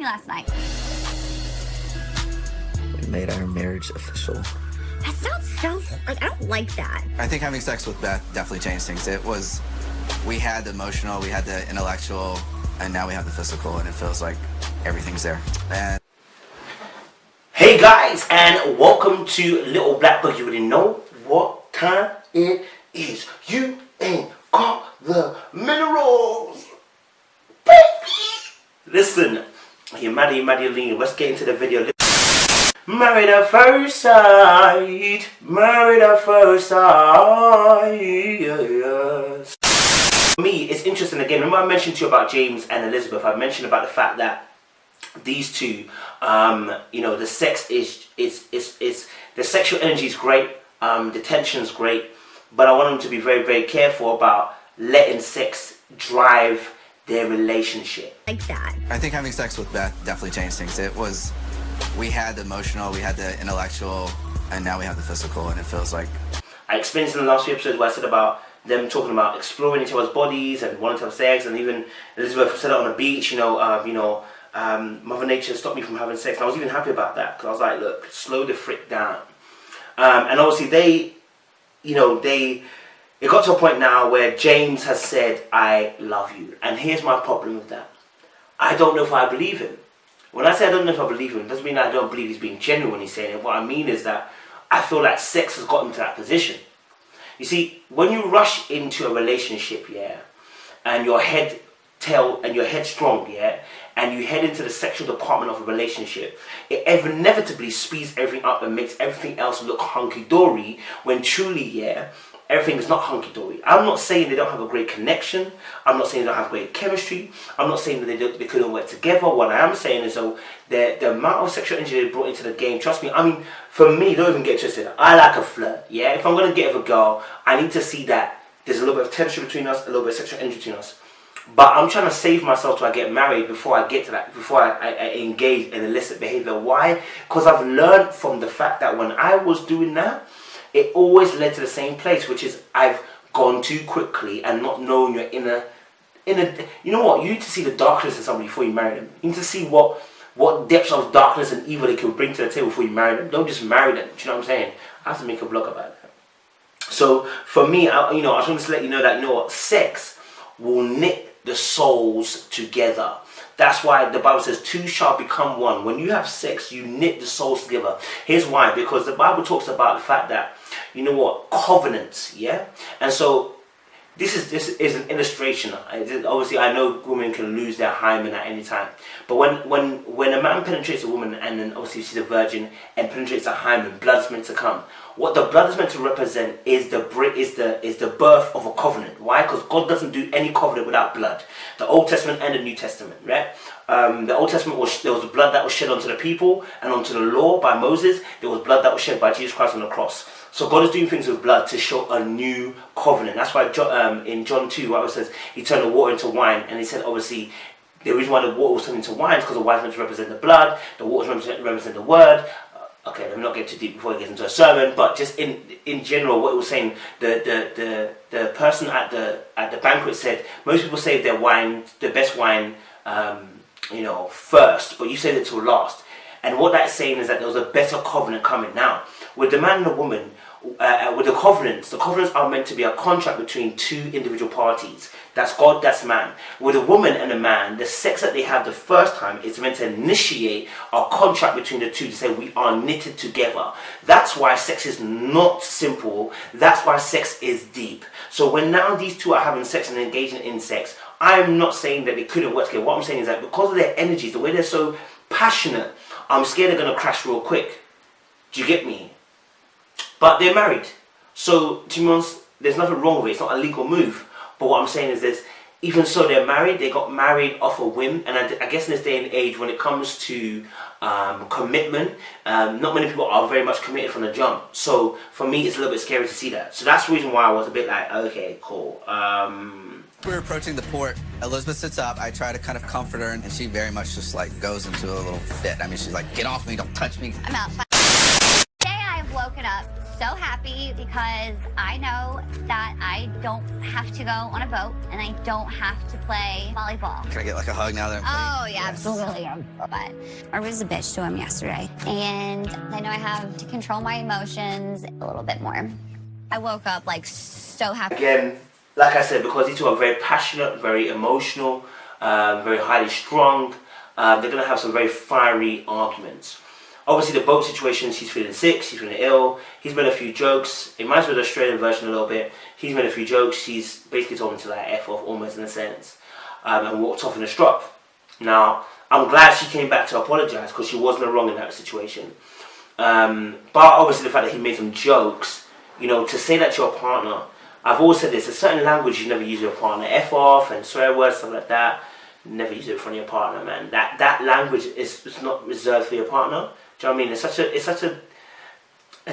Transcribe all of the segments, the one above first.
me last night. We made our marriage official. That sounds so, like, I don't like that. I think having sex with Beth definitely changed things. We had the emotional, we had the intellectual, and now we have the physical, and it feels like everything's there. And hey guys, and welcome to Little Black Book. You already know what time it is. You ain't got the minerals, baby. Listen, you're Maddie, let's get into the video. Married at first sight, married at first sight, yes. For me, it's interesting again. Remember I mentioned to you about James and Elizabeth. I mentioned about the fact that these two, the sex is the sexual energy is great, the tension is great, but I want them to be very, very careful about letting sex drive their relationship. Like that. I think having sex with Beth definitely changed things. We had the emotional, we had the intellectual, and now we have the physical, and it feels like... I explained this in the last few episodes where I said about them talking about exploring each other's bodies and wanting to have sex, and even Elizabeth said it on the beach, Mother Nature stopped me from having sex. And I was even happy about that, because I was like, look, slow the frick down. And obviously it got to a point now where James has said, I love you. And here's my problem with that. I don't know if I believe him. When I say I don't know if I believe him, it doesn't mean I don't believe he's being genuine when he's saying it. What I mean is that I feel like sex has gotten to that position. You see, when you rush into a relationship, and you're headstrong, and you head into the sexual department of a relationship, it inevitably speeds everything up and makes everything else look hunky-dory, when truly, everything is not hunky-dory. I'm not saying they don't have a great connection. I'm not saying they don't have great chemistry. I'm not saying that they couldn't work together. What I am saying is, though, the amount of sexual energy they brought into the game, trust me, I mean, for me, don't even get twisted. I like a flirt, If I'm going to get with a girl, I need to see that there's a little bit of tension between us, a little bit of sexual energy between us. But I'm trying to save myself till I get married before I get to that, before I engage in illicit behavior. Why? Because I've learned from the fact that when I was doing that, it always led to the same place, which is I've gone too quickly and not knowing your inner. You know what? You need to see the darkness in somebody before you marry them. You need to see what depths of darkness and evil they can bring to the table before you marry them. Don't just marry them. Do you know what I'm saying? I have to make a blog about that. So for me, I just want to let you know that sex will knit the souls together. That's why the Bible says two shall become one. When you have sex, you knit the souls together. Here's why. Because the Bible talks about the fact that, covenants, And so this is an illustration. Obviously, I know women can lose their hymen at any time. But when a man penetrates a woman and then obviously she's a virgin and penetrates a hymen, blood is meant to come. What the blood is meant to represent is the birth of a covenant. Why? Because God doesn't do any covenant without blood. The Old Testament and the New Testament, right? The Old Testament there was blood that was shed onto the people and onto the law by Moses. There was blood that was shed by Jesus Christ on the cross. So God is doing things with blood to show a new covenant. That's why in John 2, it says he turned the water into wine, and he said obviously the reason why the water was turned into wine is because the wine is meant to represent the blood, the water is meant to represent the word. Okay, let me not get too deep before it gets into a sermon, but just in general, what it was saying, the person at the banquet said, most people save their wine, the best wine, first, but you saved it till last. And what that's saying is that there was a better covenant coming now. With the man and the woman, with the covenants are meant to be a contract between two individual parties. That's God, that's man. With a woman and a man, the sex that they have the first time is meant to initiate a contract between the two to say we are knitted together. That's why sex is not simple. That's why sex is deep. So when now these two are having sex and engaging in sex, I'm not saying that they couldn't work together. What I'm saying is that because of their energies, the way they're so passionate, I'm scared they're going to crash real quick. Do you get me? But they're married. So, to be honest, there's nothing wrong with it. It's not a legal move. But what I'm saying is this, even so they're married, they got married off a whim. And I guess in this day and age, when it comes to commitment, not many people are very much committed from the jump. So, for me, it's a little bit scary to see that. So that's the reason why I was a bit like, okay, cool. We're approaching the port. Elizabeth sits up. I try to kind of comfort her, and she very much just goes into a little fit. I mean, she's like, get off me, don't touch me. I'm out. Today I've woken up so happy because I know that I don't have to go on a boat and I don't have to play volleyball. Can I get like a hug now that I'm Oh, yeah, absolutely. But I was a bitch to him yesterday. And I know I have to control my emotions a little bit more. I woke up like so happy. Again, like I said, because these two are very passionate, very emotional, very highly strung, they're going to have some very fiery arguments. Obviously, the boat situation, she's feeling sick, she's feeling ill. He's made a few jokes. It reminds me of the Australian version a little bit. He's made a few jokes. She's basically told him to like F off almost in a sense, and walked off in a strop. Now, I'm glad she came back to apologise because she wasn't wrong in that situation. But obviously, the fact that he made some jokes, you know, to say that to your partner, I've always said this, a certain language you never use with your partner. F off and swear words, stuff like that. Never use it in front of your partner, man. That language is not reserved for your partner. Do you know what I mean? It's such a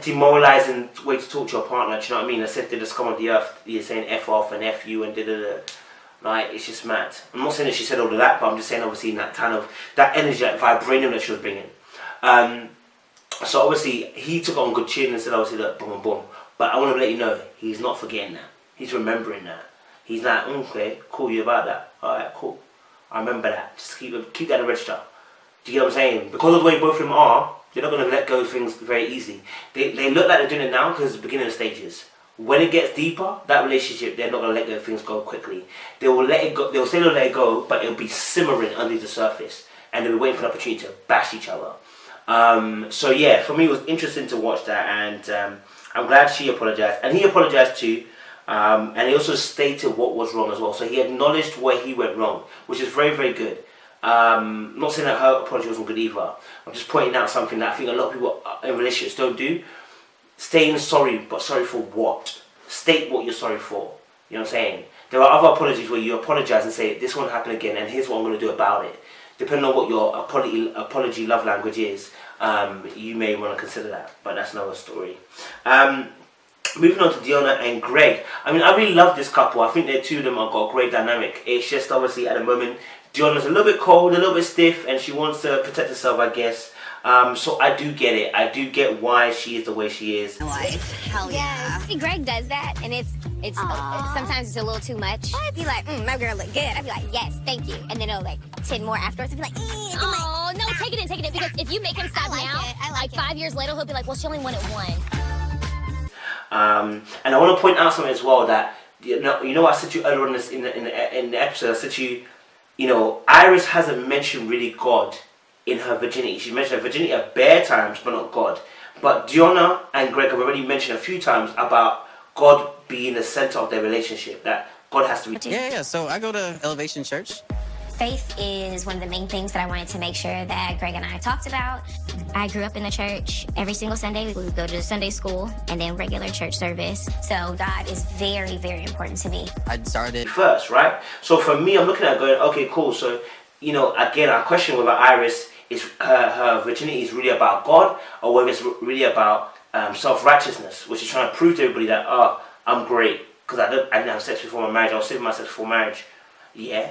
demoralising way to talk to your partner. Do you know what I mean? As if they just come on the earth, you're saying F off and F you and da-da-da. Like, it's just mad. I'm not saying that she said all of that, but I'm just saying obviously in that kind of, that energy, that vibranium that she was bringing. So obviously he took it on good chin and said obviously that boom, boom, boom. But I want to let you know, he's not forgetting that. He's remembering that. He's like, okay, cool, you about that. Alright, cool. I remember that. Just keep that in the register. Do you get what I'm saying? Because of the way both of them are, they're not going to let go of things very easy. They look like they're doing it now because it's the beginning of stages. When it gets deeper, that relationship, they're not going to let go of things go quickly. They will let it go. They'll say they'll let it go, but it'll be simmering under the surface, and they'll be waiting for an opportunity to bash each other. So yeah, for me it was interesting to watch that, and I'm glad she apologized, and he apologized too. And he also stated what was wrong as well. So he acknowledged where he went wrong, which is very, very good. Not saying that her apology wasn't good either. I'm just pointing out something that I think a lot of people in relationships don't do. Staying sorry, but sorry for what? State what you're sorry for. You know what I'm saying? There are other apologies where you apologize and say, this won't happen again, and here's what I'm going to do about it. Depending on what your apology love language is, you may want to consider that, but that's another story. Moving on to Deonna and Greg. I mean, I really love this couple. I think the two of them have got a great dynamic. It's just obviously at the moment, Deonna's a little bit cold, a little bit stiff, and she wants to protect herself, I guess. So I do get it. I do get why she is the way she is. Wife, hell yeah. See, Greg does that, and it's sometimes it's a little too much. He'd be like, my girl look good. I'd be like, yes, thank you. And then he'll like 10 more afterwards. I'd be like, oh, no, take it in. Because if you make him stop now, 5 years later, he'll be like, well, she only wanted one. And I want to point out something as well that, you know I said to you earlier on in the episode, I said to you, you know, Iris hasn't mentioned really God in her virginity. She mentioned her virginity at bare times, but not God. But Deonna and Greg have already mentioned a few times about God being the center of their relationship, that God has to be... Yeah, so I go to Elevation Church. Faith is one of the main things that I wanted to make sure that Greg and I talked about. I grew up in the church. Every single Sunday, we would go to Sunday school and then regular church service. So God is very, very important to me. I started first, right? So for me, I'm looking at it going, okay, cool. So, you know, again, our question with Iris is her virginity is really about God, or whether it's really about self-righteousness, which is trying to prove to everybody that, oh, I'm great because I didn't have sex before my marriage. I was saving myself before marriage. Yeah.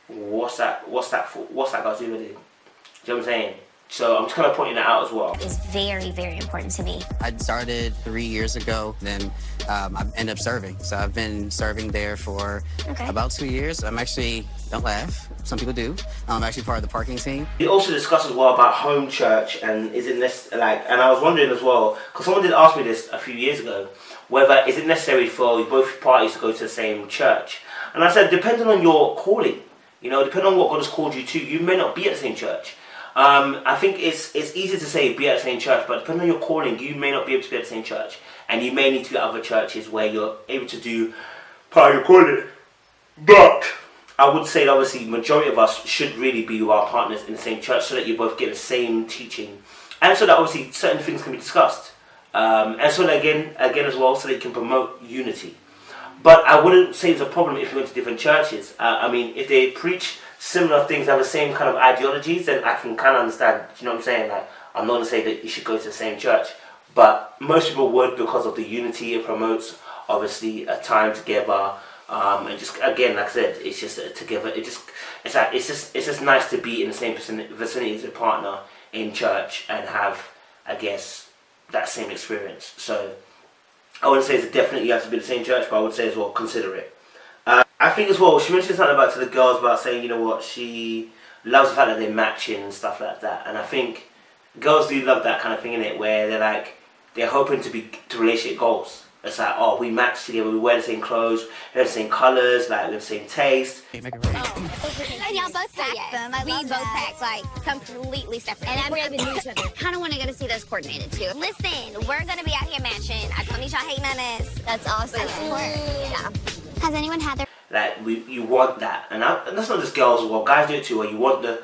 What's that got to do with it? Do you know what I'm saying? So I'm just kind of pointing that out as well. It's very, very important to me. I started 3 years ago, then I ended up serving. So I've been serving there for about 2 years. I'm actually, don't laugh, some people do. I'm actually part of the parking team. We also discussed as well about home church, and is it like, and I was wondering as well, because someone did ask me this a few years ago, whether is it necessary for both parties to go to the same church? And I said, depending on your calling. You know, depending on what God has called you to, you may not be at the same church. I think it's easy to say be at the same church, but depending on your calling, you may not be able to be at the same church. And you may need to be at other churches where you're able to do part of your calling. But I would say that obviously majority of us should really be with our partners in the same church so that you both get the same teaching. And so that obviously certain things can be discussed. And so that again as well, so that you can promote unity. But I wouldn't say it's a problem if you went to different churches. I mean, if they preach similar things, have the same kind of ideologies, then I can kind of understand. You know what I'm saying? Like, I'm not going to say that you should go to the same church. But most people would because of the unity it promotes, obviously, a time together. And just, again, like I said, it's just together. It's just nice to be in the same vicinity as a partner in church and have, I guess, that same experience. So I wouldn't say it's definitely you have to be the same church, but I would say as well, consider it. I think as well, she mentioned something about to the girls about saying, you know what, she loves the fact that they're matching and stuff like that. And I think girls do love that kind of thing, innit, where they're like, they're hoping to relationship goals. It's like, oh, we match together, we wear the same clothes, we have the same colours, like we have the same taste. And y'all both packed them. We both packed like completely separate. And I'm even knew each other. Kind of want to go to see those coordinated too. Listen, we're gonna be out here matching. I don't need y'all hating on us. That's awesome. Yeah. Has anyone had their Like you want that, and that's not just girls as well. Guys do it too. Where you want the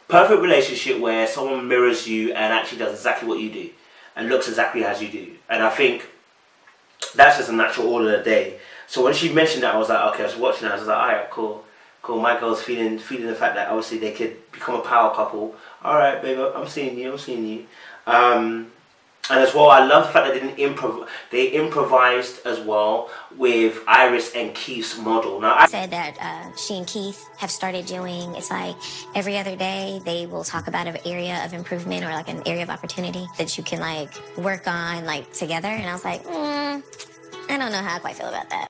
perfect relationship where someone mirrors you and actually does exactly what you do and looks exactly as you do. And I think that's just a natural order of the day. So when she mentioned that, I was like, okay, I was watching that. I was like, all right, cool. My girl's feeling the fact that obviously they could become a power couple. All right, baby, I'm seeing you. And as well, I love the fact that they improvised as well with Iris and Keith's model. Now, I said that she and Keith have started doing, it's like every other day they will talk about an area of improvement or like an area of opportunity that you can like work on like together. And I was like, I don't know how I quite feel about that.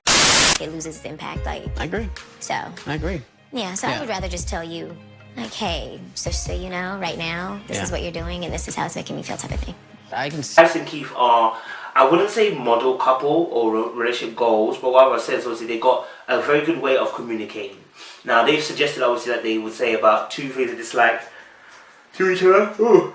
It loses its impact. Like I agree. So I agree. Yeah, so I would rather just tell you, like, hey, just so you know, right now, this is what you're doing and this is how it's making me feel type of thing. I can Iris and Keith are, I wouldn't say model couple or relationship goals, but what I said is obviously they got a very good way of communicating. Now they've suggested obviously that they would say about 2 things they dislike to each other. Oh,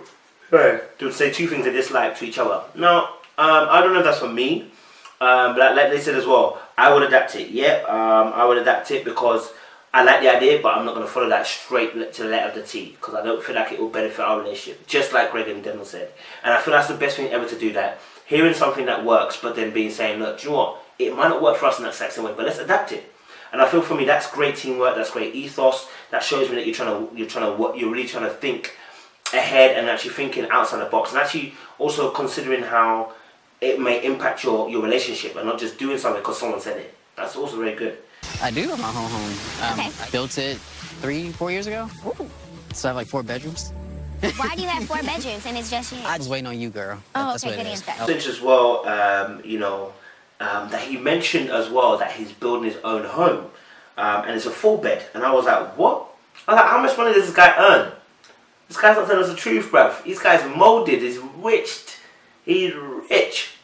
sorry. They would say 2 things they dislike to each other. Now, I don't know if that's for me, but like they said as well, I would adapt it. Yeah, I would adapt it because I like the idea, but I'm not going to follow that straight to the letter of the T because I don't feel like it will benefit our relationship, just like Greg and Daniel said. And I feel that's the best thing ever to do that. Hearing something that works, but then saying, look, do you know what? It might not work for us in that exact same way, but let's adapt it. And I feel for me that's great teamwork, that's great ethos. That shows me that you're really trying to think ahead and actually thinking outside the box, and actually also considering how it may impact your relationship and not just doing something because someone said it. That's also very good. I do have my home. I built it 3-4 years ago. Ooh. So I have like 4 bedrooms. Why do you have 4 bedrooms and it's just you? I was waiting on you, girl. Oh, That's okay, what good it is. answer. As well, that he mentioned as well that he's building his own home, and it's a 4-bed. And I was like, what? I was like, how much money does this guy earn? This guy's not telling us the truth, bruv. This guy's molded, he's rich. He's rich.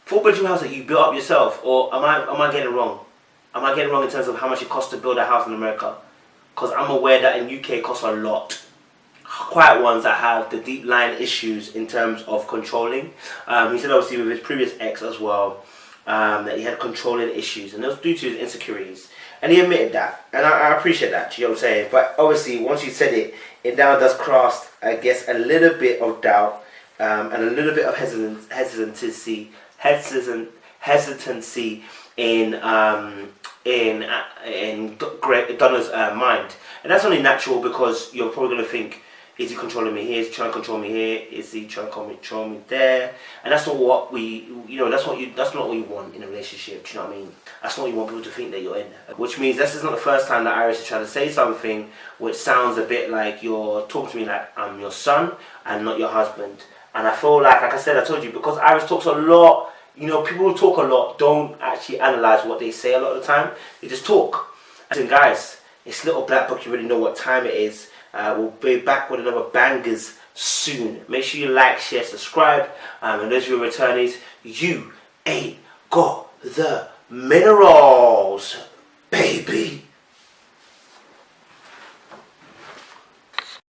4-bedroom house that you built up yourself, or am I getting it wrong? Am I getting it wrong in terms of how much it costs to build a house in America? Because I'm aware that in UK it costs a lot. Quiet ones that have the deep line issues in terms of controlling. He said obviously with his previous ex as well, that he had controlling issues, and it was due to his insecurities. And he admitted that, and I appreciate that, you know what I'm saying? But obviously once you said it, it now does cast, I guess, a little bit of doubt and a little bit of hesitancy in Donna's mind, and that's only natural because you're probably going to think, is he controlling me here? Is he trying to control me here? Is he trying to control me there? And that's not what that's not what you want in a relationship. Do you know what I mean? That's not what you want people to think that you're in. Which means this is not the first time that Iris is trying to say something which sounds a bit like you're talking to me like I'm your son and not your husband. And I feel like I said, I told you, because Iris talks a lot. You know, people who talk a lot don't actually analyze what they say a lot of the time. They just talk. And guys, it's Little Black Book. You already know what time it is. We'll be back with another bangers soon. Make sure you like, share, subscribe. And those of you returnees, you ain't got the minerals, baby.